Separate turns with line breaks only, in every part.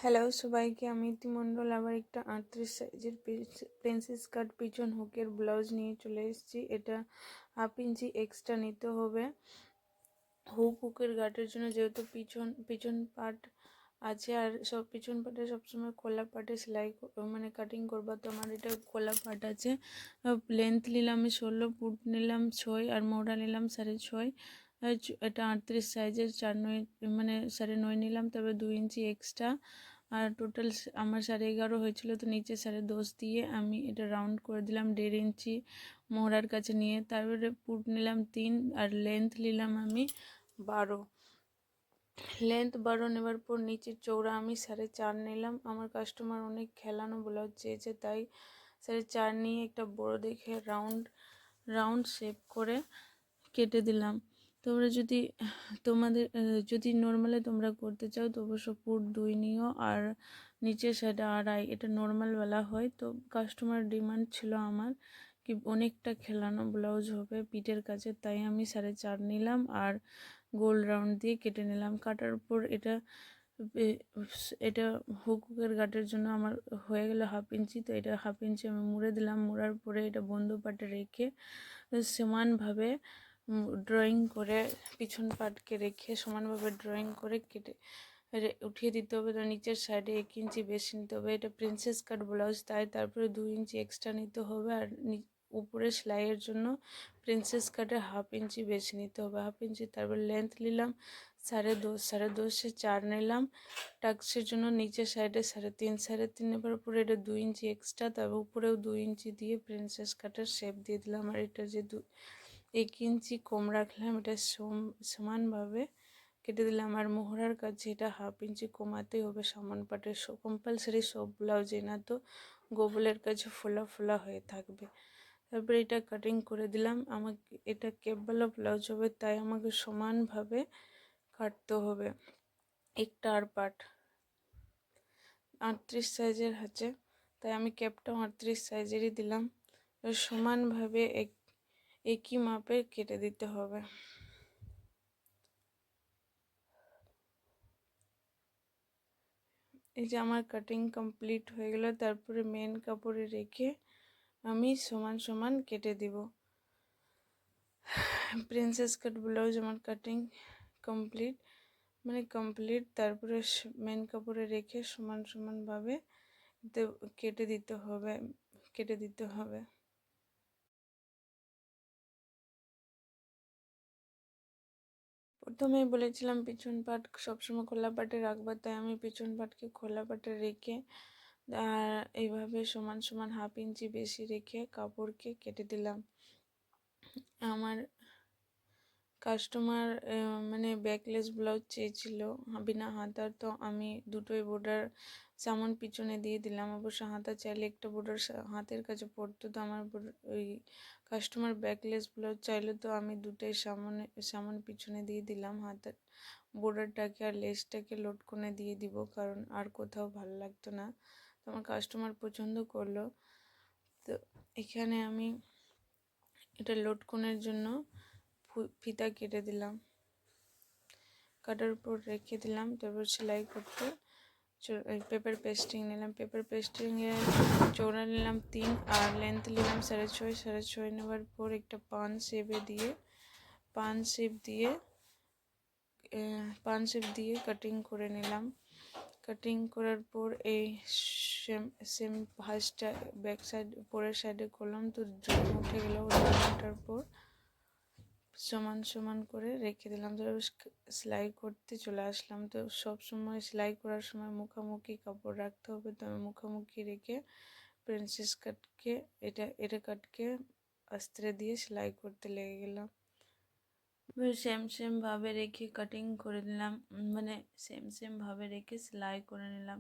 Hello সবাইকে, আমি ইতিমণ্ডল আবার একটা 38 সাইজের প্রিন্সেস কাট পিছন হুকের ব্লাউজ নিয়ে চলে এসেছি। এটা 1/2 ইঞ্চি এক্সট্রা নিতে হবে হুকের গাটের জন্য, যেহেতু পিছন পার্ট আছে আর সব পিছন পার্টে সবসময় খোলা পার্টে সেলাই মানে কাটিং করবা। তো আমার এটা খোলা পার্ট আছে। লেন্থ নিলাম 16, পুট নিলাম 6 আর মোড়া নিলাম 6.5। এটা 38 সাইজের 4/9 মানে 9.5 নিলাম, তবে 2 ইঞ্চি এক্সট্রা। আর টোটাল আমার 11.5 হয়েছিল, তো নিচে 10.5 দিয়ে আমি এটা রাউন্ড করে দিলাম 1.5 ইঞ্চি মোহরার কাছে নিয়ে। তারপরে পুট নিলাম 3 আর লেন্থ নিলাম আমি 12। লেন্থ 12 নেওয়ার পর নিচের চৌড়া আমি 4.5 নিলাম। আমার কাস্টমার অনেক খেলানো ব্লাউজ চেয়েছে, তাই 4.5 নিয়ে একটা বড় দেখে রাউন্ড শেপ করে কেটে দিলাম। তোমরা যদি নর্মালে তোমরা করতে চাও তো অবশ্য পুট 2 নিও আর নিচের সাইডে 2.5, এটা নর্মালওয়ালা হয়। তো কাস্টমার ডিমান্ড ছিল আমার কি অনেকটা খেলানো ব্লাউজ হবে পিঠের কাছে, তাই আমি 4.5 নিলাম আর গোল রাউন্ড দিয়ে কেটে নিলাম। কাটার পর এটা হুকের গাটের জন্য আমার হয়ে গেল 1/2 ইঞ্চি। তো এটা 1/2 ইঞ্চি আমি মুড়ে দিলাম। মুড়ার পরে এটা বন্ধ পাটে রেখে সমানভাবে ড্রয়িং করে পিছন পাটকে রেখে সমানভাবে ড্রয়িং করে কেটে উঠিয়ে দিতে হবে। তো নিচের সাইডে 1 ইঞ্চি বেশি নিতে হবে। এটা প্রিন্সেস কাট ব্লাউজ, তাই তারপরে 2 ইঞ্চি এক্সট্রা নিতে হবে। আর উপরে সেলাইয়ের জন্য প্রিন্সেস কাটে 1/2 ইঞ্চি বেশি নিতে হবে, 1/2 ইঞ্চি। তারপর লেন্থ নিলাম 2.5 4 নিলাম। টাক্সের জন্য নিচের সাইডে 3.5 3.5 নেবার পরে এটা 2 ইঞ্চি এক্সট্রা, তারপর উপরেও 2 ইঞ্চি দিয়ে প্রিন্সেস কাটের শেপ দিয়ে দিলাম। আর এটা যে 1 ইঞ্চি কম রাখলাম, এটা সমানভাবে কেটে দিলাম। আর মোহরার কাছে এটা 1/2 ইঞ্চি কমাতেই হবে সামন পাটে, কম্পালসারি সব ব্লাউজে, না তো গোবলের কাছে ফোলা ফোলা হয়ে থাকবে। তারপরে এটা কাটিং করে দিলাম। আমাকে এটা কেপওয়ালা ব্লাউজ হবে, তাই আমাকে সমানভাবে কাটতে হবে। একটা আর পাট 38 সাইজের আছে, তাই আমি ক্যাপটাও 38 সাইজেরই দিলাম। সমানভাবে একই মাপে কেটে দিতে হবে। এই যে আমার কাটিং কমপ্লিট হয়ে গেল। তারপরে মেন কাপড়ে রেখে আমি সমান সমান কেটে দিব। প্রিন্সেস কাট ব্লাউজ আমার কাটিং কমপ্লিট। তারপরে মেন কাপড়ে রেখে সমান সমানভাবে কেটে দিতে হবে। প্রথমেই বলেছিলাম পিছন পাট সবসময় খোলা পাটে রাখবা, তাই আমি পিছন পাটকে খোলা পাটে রেখে এইভাবে সমান সমান 1/2 ইঞ্চি বেশি রেখে কাপড়কে কেটে দিলাম। আমার কাস্টমার মানে ব্যাকলেস ব্লাউজ চেয়েছিল বিনা হাতার, তো আমি দুটোই বর্ডার সামন পিছনে দিয়ে দিলাম। অবশ্য হাতা চাইলে একটা বর্ডার হাতের কাছে পড়তো, তো আমার ওই কাস্টমার ব্যাকলেস ব্লাউজ চাইলে, তো আমি দুটোই সামন পিছনে দিয়ে দিলাম। হাতের বর্ডারটাকে আর লেসটাকে লটকনে দিয়ে দিব, কারণ আর কোথাও ভালো লাগতো না। তো আমার কাস্টমার পছন্দ করলো। তো এখানে আমি এটা লটকনের জন্য ফিতা কেটে দিলাম, কাটার উপর রেখে দিলাম। তারপর সেলাই করতে পেপার পেস্টিং নিলাম। পেপার পেস্টিংয়ে চৌড়া নিলাম 3 আর লেন্থ নিলাম 6.5 নেওয়ার পর একটা পান শেপ দিয়ে কাটিং করে নিলাম। কাটিং করার পর এই সেম ভাঁজটা ব্যাক সাইড উপরের সাইডে করলাম, তো ড্রয়িং উঠে গেল। ওঠার পর সমান সমান করে রেখে দিলাম। তারপর সেলাই করতে চলে আসলাম। তো সব সময় সেলাই করার সময় মুখামুখি কাপড় রাখতে হবে, তো আমি মুখামুখি রেখে প্রিন্সেস কাটকে এটা কাটকে আস্তে দিয়ে সেলাই করতে লেগে গেলাম। সেম ভাবে রেখে কাটিং করে নিলাম, মানে সেম ভাবে রেখে সেলাই করে নিলাম।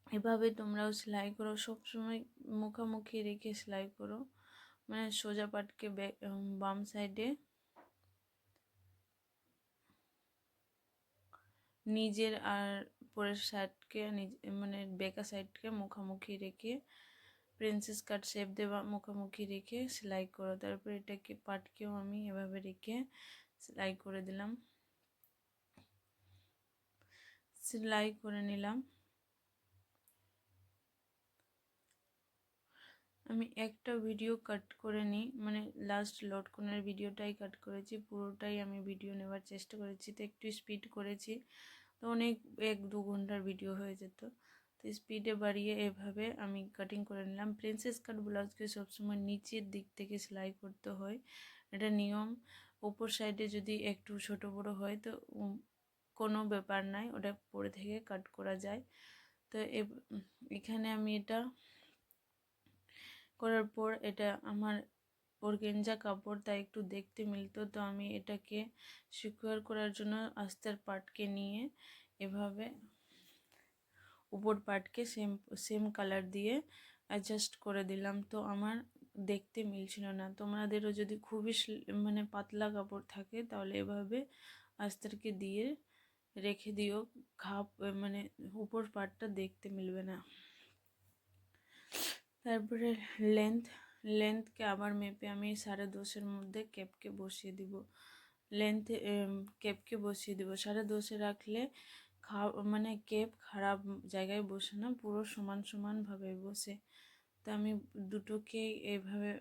এভাবে তোমরাও সেলাই করো, সবসময় মুখামুখি রেখে সেলাই করো, মানে সোজা পাটকে বাম সাইডে নিজের আর পরের সাইডকে মানে বেকা সাইডকে মুখামুখি রেখে প্রিন্সেস কাট শেপ দেওয়া মুখামুখি রেখে সেলাই করো। তারপর এটাকে পাটকেও আমি এভাবে রেখে সেলাই করে দিলাম। সেলাই করে নিলাম। আমি একটা ভিডিও কাট করে নিই, মানে লাস্ট লটকনের ভিডিওটাই কাট করেছি, পুরোটাই আমি ভিডিও নেওয়ার চেষ্টা করেছি। তো একটু স্পিড করেছি, তো অনেক 1-2 ঘন্টার ভিডিও হয়ে যেত। তো স্পিডে বাড়িয়ে এভাবে আমি কাটিং করে নিলাম। প্রিন্সেস কাট ব্লাউজকে সবসময় নিচের দিক থেকে সেলাই করতে হয়, এটা নিয়ম। উপর সাইডে যদি একটু ছোট বড় হয় তো কোনো ব্যাপার নাই, ওটা পরে থেকে কাট করা যায়। তো এখানে আমি এটা করার পর, এটা আমার অর্গানজা কাপড়, তাই একটু দেখতে মিলতো। তো আমি এটাকে সিকিউর করার জন্য আস্তের পার্টকে নিয়ে এভাবে উপর পার্টকে সেম কালার দিয়ে অ্যাডজাস্ট করে দিলাম। তো আমার দেখতে মিলছিল না। তোমাদেরও যদি খুবই মানে পাতলা কাপড় থাকে তাহলে এভাবে আস্তরকে দিয়ে রেখে দিও, মানে উপর পার্টটা দেখতে মিলবে না। তারপরে লেন্থকে আবার মেপে আমি 2.5 মধ্যে ক্যাপকে বসিয়ে দিব। ক্যাপকে বসিয়ে দিব 2.5 রাখলে মানে ক্যাপ খারাপ জায়গায় বসে না, পুরো সমানভাবে বসে। তো আমি দুটোকে এভাবে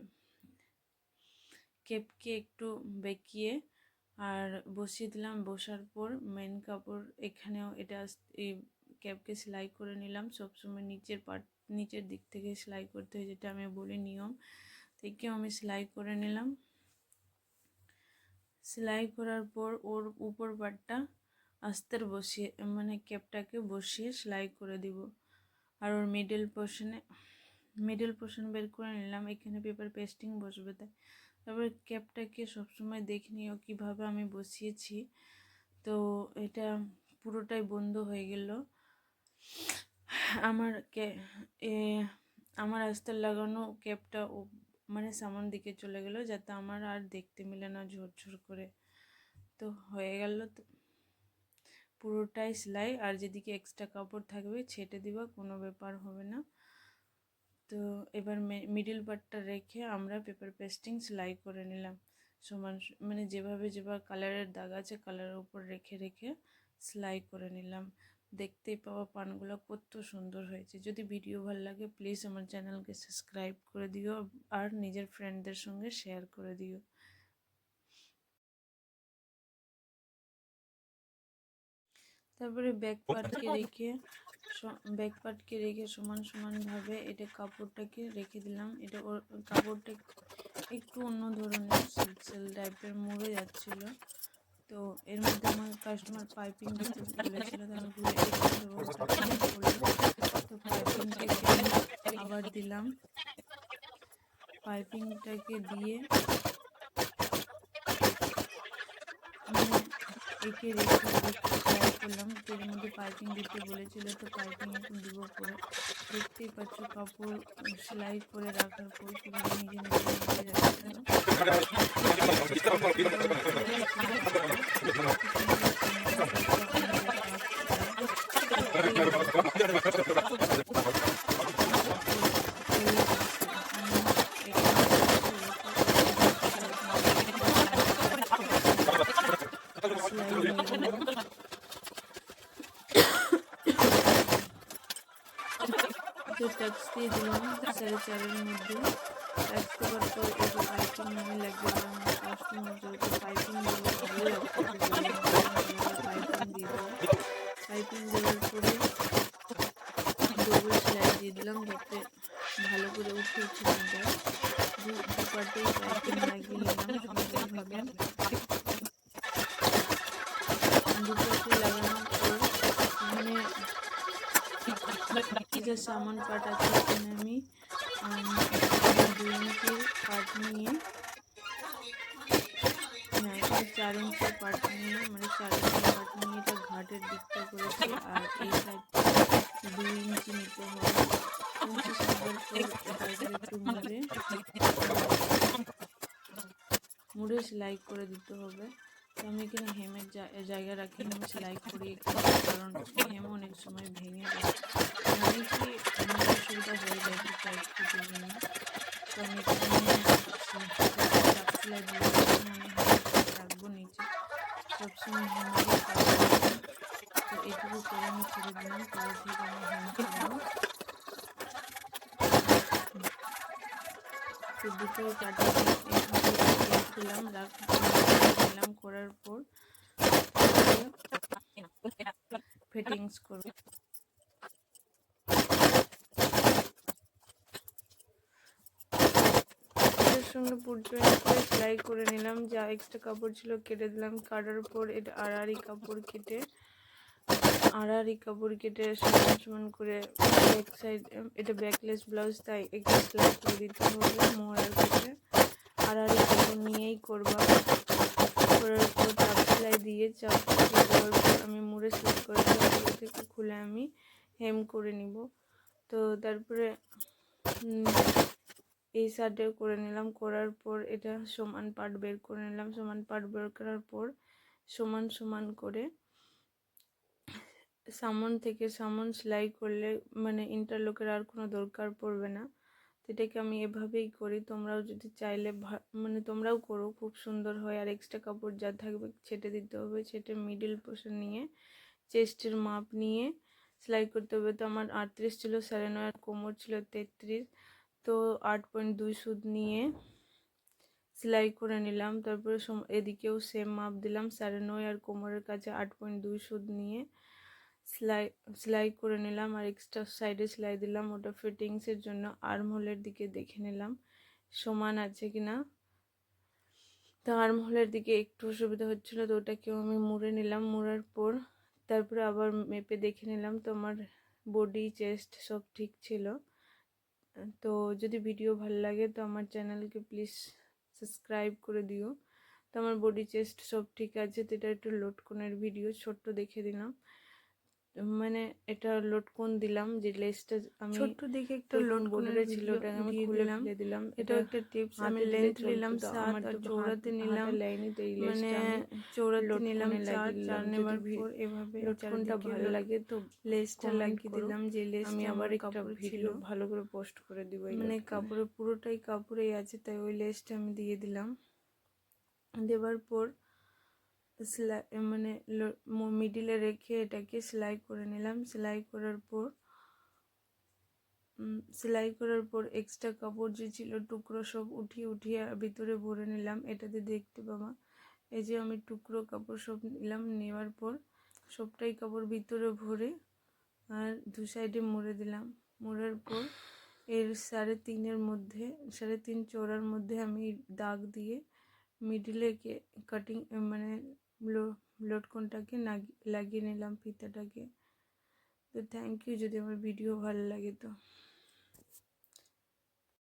ক্যাপকে একটু বেঁকিয়ে আর বসিয়ে দিলাম। বসার পর মেন কাপড় এখানেও এটা এই ক্যাপকে সেলাই করে নিলাম। সবসময় নিচের দিক থেকে সেলাই করতে হয়, যেটা আমি বলি নিয়ম, থেকেও আমি সেলাই করে নিলাম। সেলাই করার পর ওর উপর পাটটা আস্তের বসিয়ে, মানে ক্যাপটাকে বসিয়ে সেলাই করে দিব। আর ওর মিডল পোর্শন বের করে নিলাম। এখানে পেপার পেস্টিং বসবে, তাই তারপরে ক্যাপটাকে সবসময় দেখে নিও কীভাবে আমি বসিয়েছি। তো এটা পুরোটাই বন্ধ হয়ে গেল। আমার আস্তের লাগানো ক্যাপটা মানে সামন দিকে চলে গেল, যাতে আমার আর দেখতে মিলে না ঝরঝর করে। তো হয়ে গেল তো পুরোটাই সেলাই। আর যেদিকে এক্সট্রা কাপড় থাকবে ছেটে দিবা, কোনো ব্যাপার হবে না। তো এবার মিডিল পার্টটা রেখে আমরা পেপার পেস্টিং সেলাই করে নিলাম মানে যেভাবে কালারের দাগ আছে কালারের উপর রেখে সেলাই করে নিলাম। দেখতেই পাওয়া পানগুলো কত সুন্দর হয়েছে। যদি ভিডিও ভালো লাগে প্লিজ আমার চ্যানেলকে সাবস্ক্রাইব করে দিও আর নিজের ফ্রেন্ডদের সঙ্গে শেয়ার করে দিও। তারপরে ব্যাক পার্টকে রেখে সমানভাবে এটা কাপড়টাকে রেখে দিলাম। এটা কাপড়টা একটু অন্য ধরনের সিল্ক টাইপের মুড়ে যাচ্ছিল। তো এর মধ্যে আমার কাস্টমার পাইপিং দিতে বলেছিল, তো আমি তো পাইপিংটাকে আবার দিলাম। পাইপিংটাকে দিয়ে একে রেখে সেলাই করলাম। তো এর মধ্যে পাইপিং দিতে বলেছিল, তো পাইপিং এখন দিব পরে। দেখতেই পাচ্ছ কাপড় সেলাই করে রাখার পর কীভাবে নিজে উঠে যাচ্ছিল। टक्स দিয়ে দিলাম 4.5 মধ্যে। टक्स দেওয়ার পর এবার পাইপিং আমি লাগিয়ে দিলাম। কাস্টমার যেহেতু পাইপিং দিলে ভালো লাগছে, পাইপিং দিয়ে দিলাম। পাইপিং দেওয়ার পরে ডবল সেলাই দিয়ে দিলাম, যাতে ভালো করে উঠে না যায়। দু পার্টেই পাইপিং লাগিয়ে নিলাম সুন্দরভাবে। দু পার্টে লাগানোর পর মানে যে সামন পার্ট আছে এখানে আমি 2 ইঞ্চির পার্ট নিয়ে, এখানে 4 ইঞ্চির পার্ট নিয়ে, মানে 4 ইঞ্চির পার্ট নিয়ে এটা ঘাটের দিকটা করেছি। আর এই সাইডটা 2 ইঞ্চি নিতে হবে। 2 ইঞ্চি নেওয়ার পর এটাকে একটু মুড়ে সেলাই করে দিতে হবে। তো আমি এখানে হেমের জায়গা রাখি, আমি সেলাই করি, কারণ হেম অনেক সময় ভেঙে যায়, অনেকই অসুবিধা হয়ে যায় টাইট ফিটের জন্য। তো আমি সেলাই দিয়ে আমি হেমের রাখবো নিচে, সবসময় হেমেরই কাজ। তো এইটুকু করে আমি কেটে দিলাম, তারপর থেকে আমি হেম করলাম। তো দুটোই কাটিয়ে এইভাবে রেখে দিলাম, নিলাম, করার পর ফিটিংস করব। এটার সঙ্গে পুট জয়েন করে সেলাই করে নিলাম, যা এক্সট্রা কাপড় ছিল কেটে দিলাম। কাটার পর এটা আড়াআড়ি কাপড় কেটে সমান সমান করে ব্যাক সাইড, এটা ব্যাকলেস ব্লাউজ, তাই একটু সেলাই করে দিতে হবে মোহরার কাছে। আড়াআড়ি কাপড় নিয়েই করবা। করার পর চাপ সেলাই দেওয়ার পর আমি মুড়ে সেলাই করে দিলাম, থেকে খুলে আমি হেম করে নিব। তো তারপরে এই সাইডে করে নিলাম, করার পর এটা সমান পার্ট বের করে নিলাম। সমান পার্ট বের করার পর সমান সমান করে সামন থেকে সামন সেলাই করলে মানে ইন্টারলকের আর কোনো দরকার পড়বে না। তো এটাকে আমি এভাবেই করি, তোমরাও যদি চাইলে মানে তোমরাও করো, খুব সুন্দর হয়। আর এক্সট্রা কাপড় যা থাকবে ছেটে দিতে হবে, ছেটে মিডল পোর্শন নিয়ে চেস্টের মাপ নিয়ে সেলাই করতে হবে। তো আমার 38 ছিল, 9.5, আর কোমর ছিল 33, তো 8.2 সুদ নিয়ে সেলাই করে নিলাম। তারপরে এদিকেও সেম মাপ দিলাম, 9.5, আর কোমরের কাছে 8.2 সুদ নিয়ে সেলাই করে নিলাম। আর এক্সট্রা সাইডে সেলাই দিলাম, ওটা ফিটিংসের জন্য। আর্মহোলের দিকে দেখে নিলাম সমান আছে কিনা। তো আর্মহোলের দিকে একটু অসুবিধা হচ্ছিলো, তো ওটাকেও আমি মুড়ে নিলাম। মুড়ার পর তারপরে আবার মেপে দেখে নিলাম, তো আমার বডি চেস্ট সব ঠিক ছিল। তো যদি ভিডিও ভালো লাগে তো আমার চ্যানেলকে প্লিজ সাবস্ক্রাইব করে দিও। তো আমার বডি চেস্ট সব ঠিক আছে। তো এটা একটু লটকনের ভিডিও ছোট্ট দেখে দিলাম, মানে এটা লটকন দিলাম, যে লেসটা আমি
ছোট্ট দিকে একটা
বর্ডারে ছিল ওটাকে আমি খুলে ফেলে দিলাম।
এটা একটা টিপস। আমি
হাতে
লেন্থ
দিলে
নিলাম
চলতো,
7
আমার
আর
তো
চৌড়াতে নিলাম,
লাইনি, তো এই
মানে
লেসটা আমি
চৌড়াতে নিলাম
লটকনে
4।
লাগিয়ে
4
দিলাম।
নেবার
যদি
পর এভাবে
লটকনটা
চারিদিকে
ভালো লাগে তো
লেসটা
কমেন্ট
লাগিয়ে
করো,
দিলাম, যে
আমি
লেসটা
আবার
আমার
একটা
কাপড় ছিল,
ভিডিও ভালো করে পোস্ট করে দিব।
মানে কাপড়ে পুরোটাই কাপড়েই আছে, তাই ওই লেসটা আমি দিয়ে দিলাম। দেওয়ার পর সেলাই মানে মিডিলে রেখে এটাকে সেলাই করে নিলাম। সেলাই করার পর এক্সট্রা কাপড় যে ছিল টুকরো সব উঠিয়ে ভিতরে ভরে নিলাম। এটাতে দেখতে পাবা এই যে আমি টুকরো কাপড় সব নিলাম, নেওয়ার পর সবটাই কাপড় ভিতরে ভরে আর দু সাইডে মুড়ে দিলাম। মোড়ার পর এর 3.5-এর মধ্যে 3.5 চওড়ার মধ্যে আমি দাগ দিয়ে মিডিলে কাটিং মানে লটকনটাকে লাগিয়ে নিলাম ফিতাটাকে। তো থ্যাংক ইউ, যদি আমার ভিডিও ভালো লাগে তো।